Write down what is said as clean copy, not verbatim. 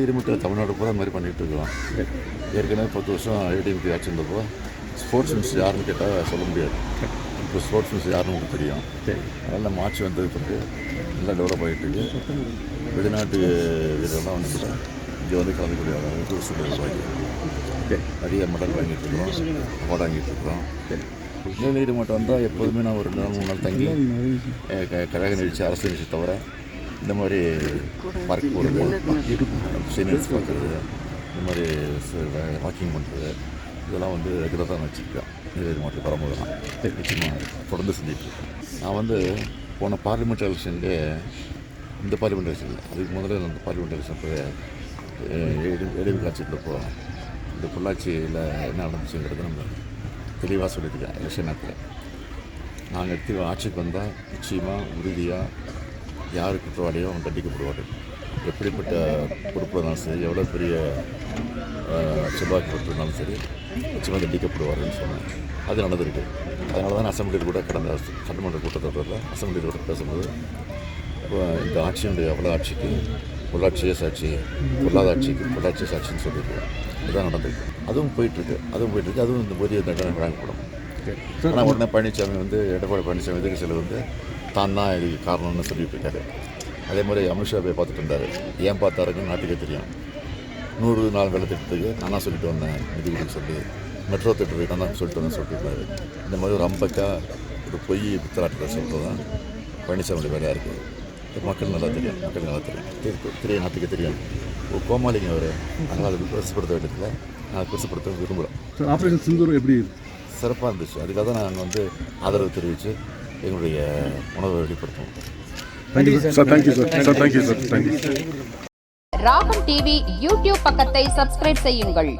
நீலகிரி மட்டும் தமிழ்நாடு பூரா அந்த மாதிரி பண்ணிகிட்டு இருக்கிறோம். ஏற்கனவே 10 வருஷம் ஏடிஎம்கே ஆட்சி இருந்தப்போ ஸ்போர்ட்ஸ் மினிஸ்டர் யாருன்னு கேட்டால் சொல்ல முடியாது. இப்போ ஸ்போர்ட்ஸ் மினிஸ்டர் யாருன்னு உங்களுக்கு தெரியும். அதனால் நம்ம ஆட்சி வந்தது பிறகு நல்லா டெவலப் ஆகிட்டு இருக்கு. வெளிநாட்டு வீரர்லாம் வந்து கூட இங்கே வந்து கலந்துக்கூடிய அளவுக்கு சூழ்நிலை உருவாக்கி நிறைய மெடல் வாங்கிட்டு இருக்கிறோம், அவார்டு வாங்கிட்டு இருக்கிறோம். நீலகிரி மாவட்டம் வந்தால் எப்போதுமே நான் ஒரு 2 நாள் 3 நாள் தங்கி கழக நிகழ்ச்சி, அரசு நிகழ்ச்சி தவிர இந்த மாதிரி பார்க் போகிறது, சீனியர்ஸ் பார்க்குறது, இந்த மாதிரி வாக்கிங் பண்ணுறது இதெல்லாம் வந்து ரெகுலராக தான் வச்சுருக்கேன். நீலகிரி மாவட்டத்தில் வரும்போதெல்லாம் நிச்சயமாக தொடர்ந்து செஞ்சிட்ருக்கேன். நான் வந்து போன பார்லிமெண்ட் எலெக்ஷன்லேயே இந்த பார்லிமெண்ட் எலெக்ஷன் இல்லை, அதுக்கு முதல்ல அந்த பார்லிமெண்ட் எலெக்ஷன் ஏடிஎம்கே ஆட்சி இருந்தப்போ இந்த பொள்ளாச்சியில் என்ன நடந்துச்சுங்கிறது நம்ம தெளிவாக சொல்லியிருக்கேன். எலெக்ஷன் நேரத்தில் நாங்கள் ஆட்சிக்கு வந்தால் நிச்சயமாக உறுதியாக யார் குற்றவாளியோ அவன் தண்டிக்கப்படுவார். எப்படிப்பட்ட பொறுப்பு இருந்தாலும் சரி, எவ்வளோ பெரிய செல்வாக்கு பொறுப்பு சரி, நிச்சயமாக தண்டிக்கப்படுவார்னு சொன்னேன். அது நடந்திருக்கு. அதனால தான் அசம்பிளியில் கூட கடந்த சட்டமன்ற கூட்டத்தொடரில் அசம்பிளியில் கூட பேசும்போது இந்த ஆட்சியினுடைய எவ்வளோ ஆட்சிக்கு பொள்ளாச்சியே சாட்சி, பொல்லாத ஆட்சிக்கு பொள்ளாச்சியே சாட்சின்னு சொல்லியிருக்கோம். இதுதான் நடந்திருக்கு. அதுவும் போயிட்டுருக்கு. அதுவும் இந்த பெரிய தண்டனை வழங்கப்படும். ஆனால் உடனே பழனிசாமி வந்து எடப்பாடி பழனிசாமி எதிர்கட்சியில் வந்து தான் இதுக்கு காரணம்னு சொல்லிட்டு இருக்காரு. அதே மாதிரி அமித்ஷா போய் பார்த்துட்டு இருந்தார். ஏன் பார்த்தாருன்னு நாட்டுக்கே தெரியும். 100 நாள் வேலை திட்டத்துக்கு நான் சொல்லிட்டு வந்தேன் நிதி கொடுக்க சொல்லி, மெட்ரோ திட்டத்துக்கு நான் தான் சொல்லிட்டு வந்தேன் சொல்லியிருந்தாரு. இந்த மாதிரி ஒரு அம்பக்கா ஒரு பொய் பித்தலாட்டத்தை சொல்கிறது தான் பழனிசாமியோட வேலையாக இருக்குது. மக்கள் நல்லா தெரியும், மக்களுக்கு நல்லா தெரியும், நாட்டுக்கு தெரியும். ஒரு கோமாளிங்க அவர், அதனால் அதை பெருசுப்படுத்த வேண்டியதில்லை. நான் பெருசுப்படுத்த விரும்புகிறோம். ஆப்ரேஷன் சிந்தூர் எப்படி சிறப்பாக இருந்துச்சு. அதுக்காக தான் நாங்கள் வந்து ஆதரவு தெரிவித்து எங்களுடைய உணர்வை வெளிப்படுத்துவோம். ராகம் டிவி யூடியூப் பக்கத்தை சப்ஸ்கிரைப் செய்யுங்கள்.